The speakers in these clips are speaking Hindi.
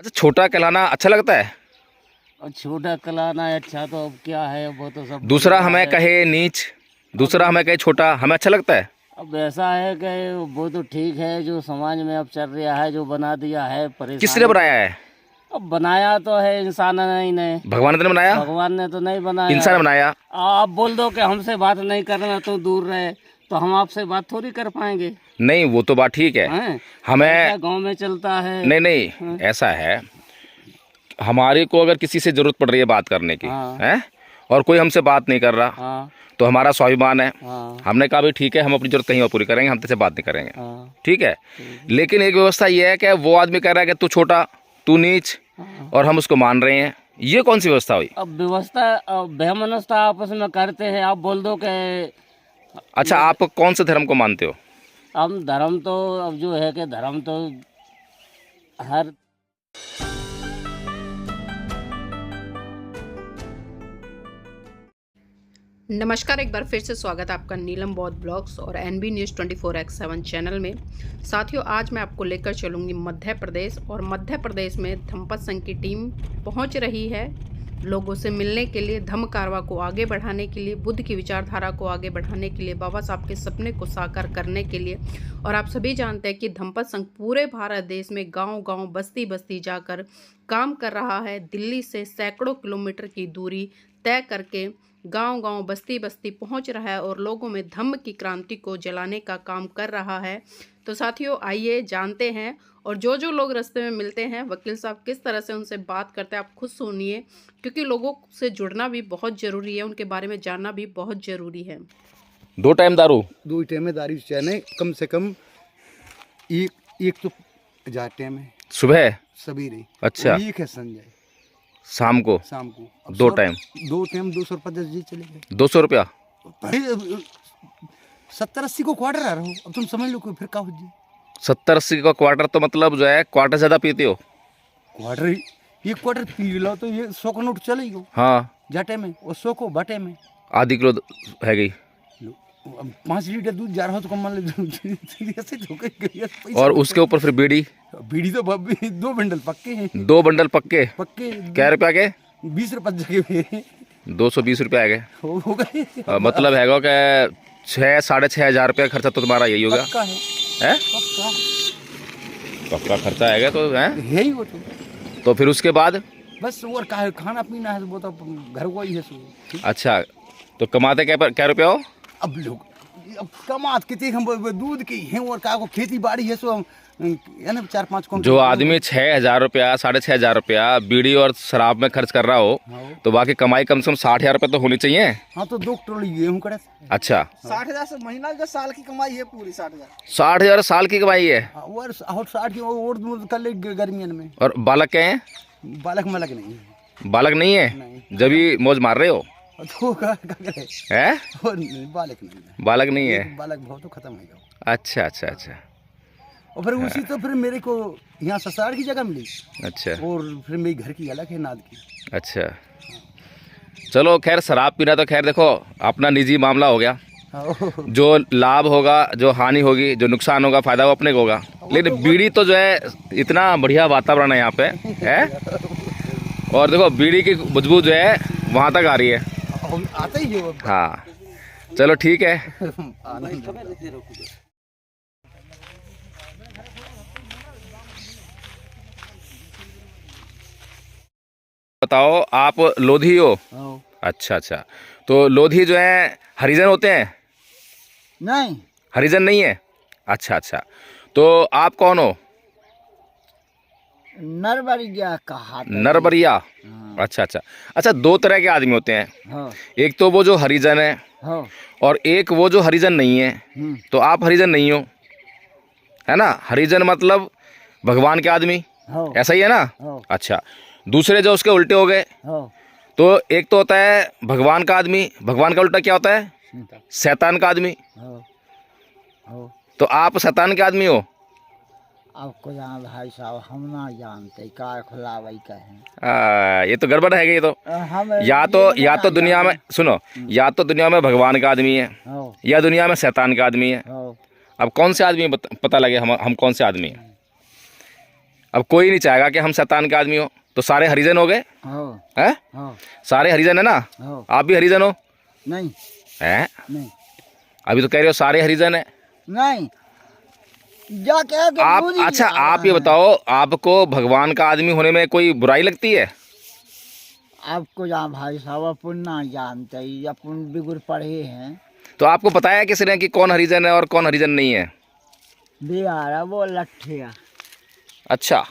छोटा कहलाना अच्छा लगता है? और छोटा कहलाना अच्छा तो अब क्या है, वो तो सब दूसरा हमें कहे नीच, दूसरा हमें कहे छोटा, हमें अच्छा लगता है? अब ऐसा है कि वो तो ठीक है जो समाज में अब चल रहा है, जो बना दिया है किसने परेशानी। बनाया है? अब बनाया तो है इंसान ने। भगवान ने बनाया? भगवान ने तो नहीं बनाया, इंसान ने बनाया। आप बोल दो कि हमसे बात नहीं करना तो दूर रहे, तो हम आपसे बात थोड़ी कर पाएंगे। नहीं वो तो बात ठीक है। हैं? हमें गांव में चलता है। नहीं नहीं ऐसा है, हमारे को अगर किसी से जरूरत पड़ रही है बात करने की हाँ। है और कोई हमसे बात नहीं कर रहा, हाँ। तो हमारा स्वाभिमान है। हाँ। हमने कहा भी ठीक है, हम अपनी जरूरत कहीं और पूरी करेंगे, हम तुझसे बात नहीं करेंगे। हाँ। ठीक है। लेकिन एक व्यवस्था ये है कि वो आदमी कह रहा है कि तू छोटा, तू नीच, हाँ। और हम उसको मान रहे हैं। ये कौन सी व्यवस्था हुई? अब व्यवस्था वैमनस्यता आपस में करते हैं। आप बोल दो कि अच्छा, आप कौन से धर्म को मानते हो? हम धर्म तो अब जो है कि धर्म तो हर नमस्कार, एक बार फिर से स्वागत है आपका नीलम बौद्ध ब्लॉग्स और NB न्यूज़ 24x7 चैनल में। साथियों, आज मैं आपको लेकर चलूँगी मध्य प्रदेश, और मध्य प्रदेश में धम्मपद संघ की टीम पहुँच रही है लोगों से मिलने के लिए, धम्म कारवां को आगे बढ़ाने के लिए, बुद्ध की विचारधारा को आगे बढ़ाने के लिए, बाबा साहब के सपने को साकार करने के लिए। और आप सभी जानते हैं कि धम्मपद संघ पूरे भारत देश में गांव-गांव, बस्ती-बस्ती जाकर काम कर रहा है। दिल्ली से सैकड़ों किलोमीटर की दूरी तय करके गांव-गांव, बस्ती-बस्ती पहुंच रहा है और लोगों में धम्म की क्रांति को जलाने का काम कर रहा है। तो साथियों, आइए जानते हैं, और जो जो लोग रास्ते में मिलते हैं, वकील साहब किस तरह से उनसे बात करते हैं, आप खुद सुनिए, क्योंकि लोगों से जुड़ना भी बहुत ज़रूरी है, उनके बारे में जानना भी बहुत ज़रूरी है। 2 टाइम दारू? 2 टाइम दारू चाहिए, कम से कम एक तो जा टाइम है, सुबह सवेरे। अच्छा। एक है संजय, शाम को? शाम को। 2 टाइम? 2 टाइम 250 जी चले गए। 200 रुपया? 70-80 को क्वार्टर आ रहा हूँ, अब तुम समझ लो, कोई फिर का हो जी। 70-80 का क्वार्टर, तो मतलब जो है क्वार्टर ज़्यादा पीते हो? क्वार्टर, एक क्वार्टर पी लो तो ये 100 का नोट चले गो। हाँ। जाटे में और 100 को बाटे में आधी किलो है गई। 5 लीटर दूध जा रहा हो तो कम मान लो ऐसे तो गई। और उसके ऊपर फिर बीड़ी? बीड़ी तो 2 बंडल पक्के हैं। 2 बंडल पक्के? पक्के। क्या रुपया के? 20 रुपये जगह 220 रुपया है गए। हो गए। मतलब हैगा कि 6-6.5 हज़ार रुपया खर्चा तो तुम्हारा यही होगा? पक्का है। हैं? पक्का। पक्का खर्चा आएगा तो है ही वो तो फिर उसके बाद बस और का है, खाना पीना है वो तो घर को ही है सो। अच्छा, तो कमाते क्या रुपया हो? अब लोग अब कमात कितने हम दूध की हैं और का को खेती बाड़ी है सो है ना, 4-5 कौन। जो आदमी 6,000 रुपया 6,500 रुपया बीड़ी और शराब में खर्च कर रहा हो, तो बाकी कमाई कम से कम 60,000 रुपये तो होनी चाहिए। हाँ तो 2 ट्रॉली गेहूं करे। अच्छा, 60,000 से महीना का साल की कमाई है पूरी 60,000। 60,000 साल की कमाई है? और 60 की और कर ले गर्मियों में। और बालक क्या है? बालक मलक नहीं है। बालक नहीं है? नहीं। जब ही मौज मार रहे हो तो का करे है? बालक नहीं है। बालक नहीं है? बालक बहुत तो खत्म हो गया। अच्छा अच्छा अच्छा। और फिर उसी तो फिर मेरे को यहाँ ससुराल की जगह मिली। अच्छा। और फिर मेरी घर की अलग है, नाद की। अच्छा, चलो खैर, शराब पीना तो खैर देखो अपना निजी मामला हो गया। जो लाभ होगा, जो हानि होगी, जो नुकसान होगा, फायदा वो अपने को होगा। लेकिन बीड़ी तो जो है, इतना बढ़िया वातावरण है यहाँ पे है, और देखो बीड़ी की खुशबू जो है वहाँ तक आ रही है। आता ही है। हाँ चलो ठीक है। बताओ, आप लोधी हो? अच्छा अच्छा, तो लोधी जो है हरिजन होते हैं? नहीं, हरिजन नहीं है? अच्छा अच्छा, तो आप कौन हो? नरबरिया कहा। नरबरिया? अच्छा अच्छा अच्छा। 2 तरह के आदमी होते हैं। हाँ। एक तो वो जो हरिजन है, हाँ। और एक वो जो हरिजन नहीं है। तो आप हरिजन नहीं हो, है ना? हरिजन मतलब भगवान के आदमी, हाँ। ऐसा ही है ना? हाँ। अच्छा, दूसरे जो उसके उल्टे हो गए। हाँ। तो एक तो होता है भगवान का आदमी, भगवान का उल्टा क्या होता है? शैतान का आदमी। हाँ। हाँ। तो आप शैतान के आदमी हो? आपको जान भाई साहब, हम ना जानते का खुला वही कहें। ये तो गड़बड़ है ये तो। हम या तो दुनिया में सुनो, या तो दुनिया में भगवान का आदमी है, या दुनिया में शैतान का आदमी है। अब कौन से आदमी पता लगे हम कौन से आदमी हैं? अब कोई नहीं चाहेगा कि हम शैतान के आदमी हो, तो सारे हरिजन हो गए हैं? सारे हरिजन है ना? आप भी हरिजन हो? नहीं हैं? नहीं अभी तो कह रहे हो सारे हरिजन है। नहीं जा क्या तो आप रोज ही अच्छा जा आप ये रहा है। बताओ, आपको भगवान का आदमी होने में कोई बुराई लगती है? आपको जहाँ भाई साहब अपन ना जानते ही, अपन बिगुर पढ़े हैं। तो आपको बताया किसी ने कि कौन हरिजन है और कौन हरिजन नहीं है? बिहारा वो लट्ठिया अच्छा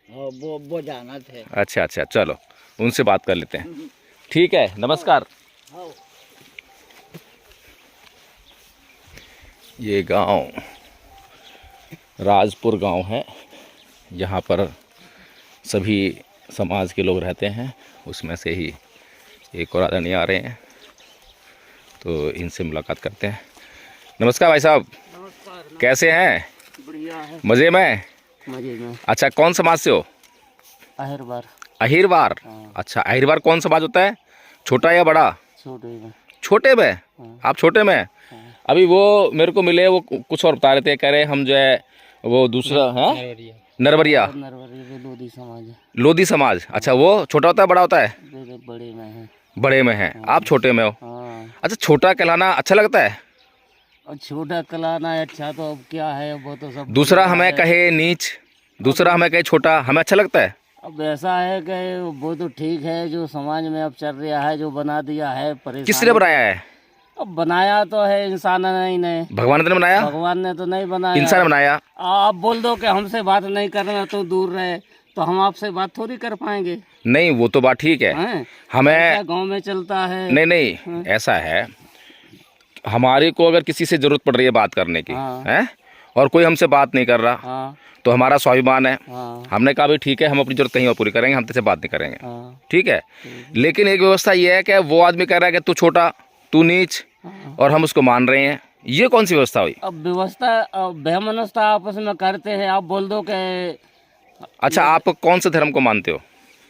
वो जाना थे। अच्छा अच्छा, चलो उनसे बात कर लेते हैं। ठीक है, नमस्कार। ये गांव राजपुर गांव है, यहाँ पर सभी समाज के लोग रहते हैं। उसमें से ही एक और आदमी आ रहे हैं, तो इनसे मुलाकात करते हैं। नमस्कार भाई साहब, कैसे हैं? बढ़िया है, मज़े में? मजे में। अच्छा, कौन समाज से हो? अहिरबार, अहिरवार। अच्छा, अहिरवार कौन समाज होता है, छोटा या बड़ा? छोटे में। छोटे में? आप छोटे में? अभी वो मेरे को मिले, वो कुछ और बता रहे थे, कह रहे हम जो है वो दूसरा है नरवरिया नरवरी में लोधी समाज है, लोधी समाज। अच्छा, वो छोटा होता है बड़ा होता है? बड़े में है। बड़े में है, आप छोटे में हो। हाँ, अच्छा, छोटा कहलाना अच्छा लगता है? और छोटा कलाना है अच्छा, तो अब क्या है, वो तो सब दूसरा हमें कहे नीच, दूसरा हमें कहे छोटा, हमें अच्छा लगता है? अब ऐसा है कि वो तो ठीक है, जो समाज में अब चल रहा है, जो बना दिया है परेशान। किसने बनाया है? अब बनाया तो है इंसान ने, भगवान ने बनाया? भगवान ने तो नहीं बनाया, इंसान ने बनाया। आप बोल दो कि हमसे बात नहीं करना तो दूर रहे, तो हम आपसे बात थोड़ी कर पाएंगे। नहीं, वो तो बात ठीक है। हैं? हमें गांव में चलता है। नहीं, ऐसा है, हमारे को अगर किसी से जरूरत पड़ रही है बात करने की, हाँ। है, और कोई हमसे बात नहीं कर रहा, हाँ तो हमारा स्वाभिमान है। हाँ हमने कहा भी ठीक है, हम अपनी जरूरत कहीं और पूरी करेंगे, हम तेरे से बात नहीं करेंगे। हाँ ठीक है, लेकिन एक व्यवस्था ये है कि वो आदमी कह रहा है कि तू छोटा, तू नीच, और हम उसको मान रहे हैं। ये कौन सी व्यवस्था हुई? अब व्यवस्था, अब बेमनस्ता आपस में करते हैं। आप बोल दो कि अच्छा, आप कौन से धर्म को मानते हो?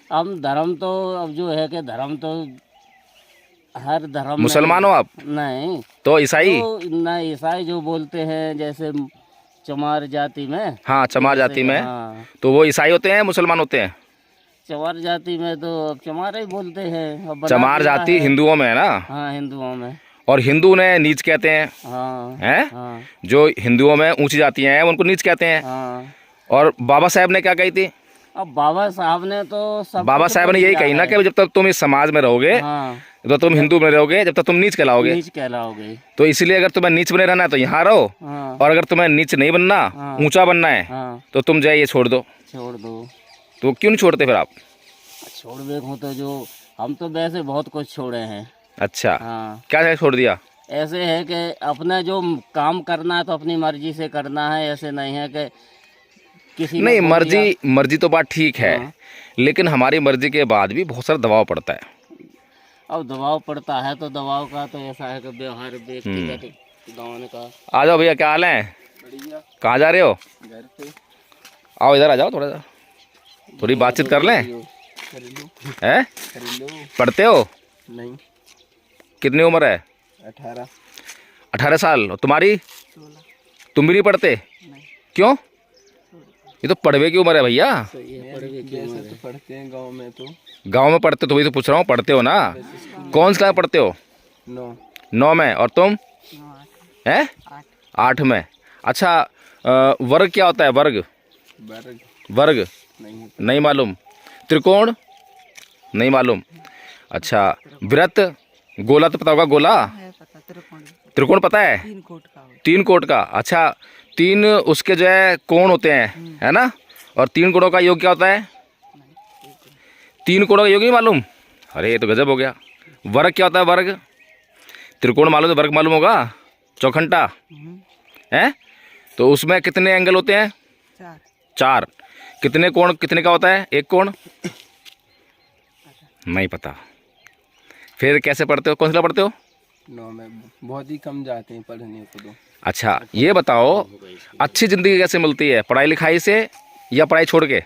हम धर्म तो, अब जो है कि धर्म तो हर धर्म मुसलमान हो आप? नहीं तो ईसाई? तो नहीं, ईसाई जो बोलते हैं, जैसे चमार जाति में। हाँ, चमार जाति में। हाँ, तो वो ईसाई होते हैं, मुसलमान होते हैं? चमार जाति में तो अब चमार ही बोलते हैं। अब बना चमार दिया जाति है। हिंदुओं में है ना? हाँ, हिंदुओं में। और हिंदू ने नीच कहते हैं, हाँ हैं? हाँ जो हिंदुओं में ऊंची जातियां हैं उनको नीच कहते हैं। हाँ। और बाबा साहब ने क्या कही थी? अब बाबा साहब ने तो सब बाबा कुछ साहब ने बोल यही दिया कही ना है। कि जब तक तुम इस समाज में रहोगे, हाँ, तो तुम हिंदू में रहोगे, जब तक तुम नीच कहलाओगे। नीच कहलाओगे। तो इसलिए अगर तुम्हें नीच बने रहना है तो यहाँ रहो, हाँ और अगर तुम्हें नीच नहीं बनना, हाँ। ऊंचा बनना है, हाँ, तो तुम जो है ये छोड़ दो। छोड़ दो। तो क्यों नहीं छोड़ते फिर आप? छोड़ देखो तो, जो हम तो वैसे बहुत कुछ छोड़े हैं। अच्छा, हाँ, क्या क्या छोड़ दिया? ऐसे है कि अपना जो काम करना है तो अपनी मर्जी से करना है। ऐसे नहीं है कि किसी ने नहीं, बोल मर्जी मर्जी तो बात ठीक है, हाँ। लेकिन हमारी मर्जी के बाद भी बहुत सारा दबाव पड़ता है। दिया। अब दबाव पड़ता है तो दबाव का तो ऐसा है कि व्यवहार व्यक्तिगत गाँव का। आ जाओ भैया, क्या हाल है? कहाँ जा रहे हो? घर पे आओ इधर आ जाओ, थोड़ा सा थोड़ी बातचीत कर लें। हैं? पढ़ते हो? नहीं, कितनी उम्र है? 18 साल। और तुम्हारी? तुम भी नहीं पढ़ते? क्यों? ये तो पढ़वे की उम्र है भैया। वैसे तो पढ़ते हैं गांव में तो। गांव में पढ़ते तो वही तो पूछ रहा हूँ, पढ़ते हो ना? कौन सा क्लास पढ़ते हो? 9 में। और तुम? हैं? 8 में। अच्छा, वर्ग क्या होता है? वर्ग वर्ग नहीं मालूम? त्रिकोण नहीं मालूम? अच्छा, वृत्त, गोला तो पता होगा? गोला, त्रिकोण पता है? 3 कोट का। अच्छा, 3 उसके जो है कोण होते हैं, है ना? और 3 कोणों का योग क्या होता है? 3 कोणों का योग नहीं मालूम? अरे ये तो गजब हो गया। वर्ग क्या होता है? वर्ग, त्रिकोण मालूम तो वर्ग मालूम होगा? चौखंटा है, तो उसमें कितने एंगल होते हैं? 4। कितने कोण, कितने का होता है एक कोण? नहीं पता। फिर कैसे पढ़ते हो? कौन सा पढ़ते हो? 9 में बहुत ही कम जाते हैं पढ़ने को तो। अच्छा, ये बताओ, अच्छी ज़िंदगी कैसे मिलती है? पढ़ाई लिखाई से या पढ़ाई छोड़ के?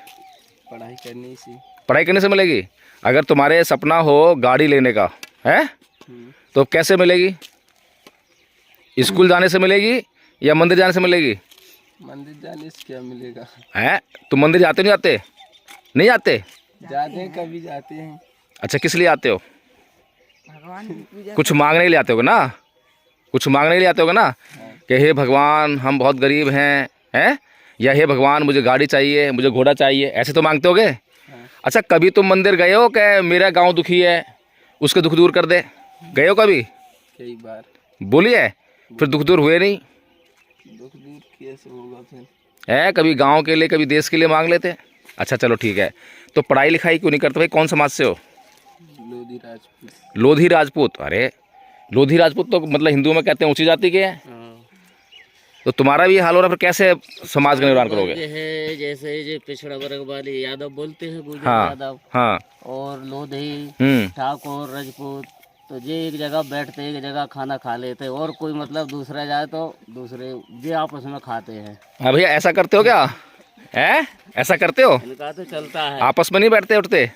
पढ़ाई करने से। पढ़ाई करने से मिलेगी। अगर तुम्हारे सपना हो गाड़ी लेने का, है, तो कैसे मिलेगी? स्कूल जाने से मिलेगी या मंदिर जाने से मिलेगी? मंदिर जाने से क्या मिलेगा? हैं? तुम मंदिर जाते नहीं जाते? नहीं जाते? जाते हैं, कभी जाते हैं। अच्छा, किस लिए आते हो? कुछ मांगने के लिए आते हो ना? कुछ मांगने के लिए आते हो ना कि हे भगवान हम बहुत गरीब हैं या हे भगवान मुझे गाड़ी चाहिए, मुझे घोड़ा चाहिए, ऐसे तो मांगते होगे। अच्छा, कभी तुम मंदिर गए हो कि मेरा गांव दुखी है उसके दुख दूर कर दे? गए हो कभी? कई बार। बोलिए, फिर दुख दूर हुए नहीं? दुख दूर कैसे होगा फिर? है कभी गांव के लिए, कभी देश के लिए मांग लेते? अच्छा चलो ठीक है। तो पढ़ाई लिखाई क्यों नहीं करते भाई? कौन समाज से हो? लोधी राजपूत। लोधी राजपूत? अरे लोधी राजपूत तो मतलब हिंदुओं में कहते हैं ऊंची जाति के हैं। तो तुम्हारा भी हाल हो रहा, फिर कैसे समाज का निर्माण करोगे? ये है जैसे जो पिछड़ा वर्ग वाले यादव बोलते हैं, गुजर हाँ यादव हाँ। और लोधी हम्म। ठाकुर राजपूत, तो ये एक जगह बैठते एक जगह खाना खा लेते, और कोई मतलब दूसरा जाए तो दूसरे ये आपस में खाते हैं। हाँ भैया, ऐसा करते हो क्या? है ऐसा करते हो? इनका तो चलता है। आपस में नहीं बैठते उठते?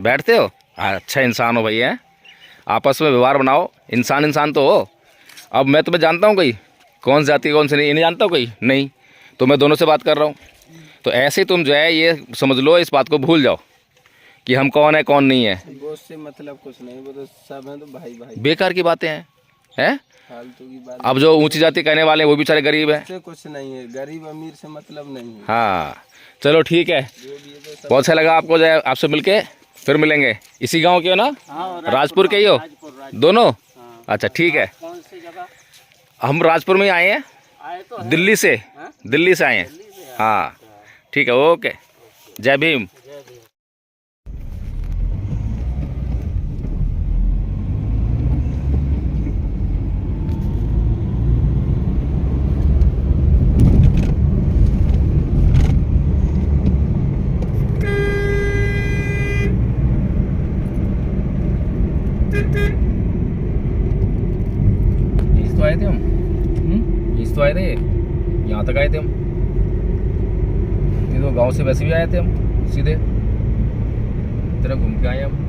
बैठते हो? अच्छा इंसान हो भैया, आपस में व्यवहार बनाओ, इंसान इंसान तो हो। अब मैं तुम्हें जानता हूँ कोई कौन सी जाति कौन से नहीं जानता हूँ कोई नहीं, तो मैं दोनों से बात कर रहा हूँ। तो ऐसे तुम जो है ये समझ लो, इस बात को भूल जाओ कि हम कौन है कौन नहीं है। वो उससे मतलब कुछ नहीं, वो तो सब है तो भाई भाई। बेकार की बातें हैं फालतू की बात। अब जो ऊंची जाति कहने वाले हैं वो भी बेचारे गरीब हैं। उससे कुछ नहीं है, गरीब अमीर से मतलब नहीं है। हाँ चलो ठीक है, जो भी है तो सब। बहुत अच्छा लगा आपको जो है, आपसे मिलके। फिर मिलेंगे। इसी गांव के हो ना? हाँ, राजपुर के ही हो दोनों? हाँ। अच्छा ठीक है। कौन सी जगह हम राजपुर में ही आए हैं, आए तो है? दिल्ली से। हाँ? दिल्ली से आए हैं। दिल्ली से आए। हाँ ठीक है, ओके, जय भीम। जय भीम। यहीं तो आए थे हम। यहीं तो आए थे, यहाँ तक आए थे हम। ये तो गांव से वैसे भी आए थे हम, सीधे इधर घूम के आए हम।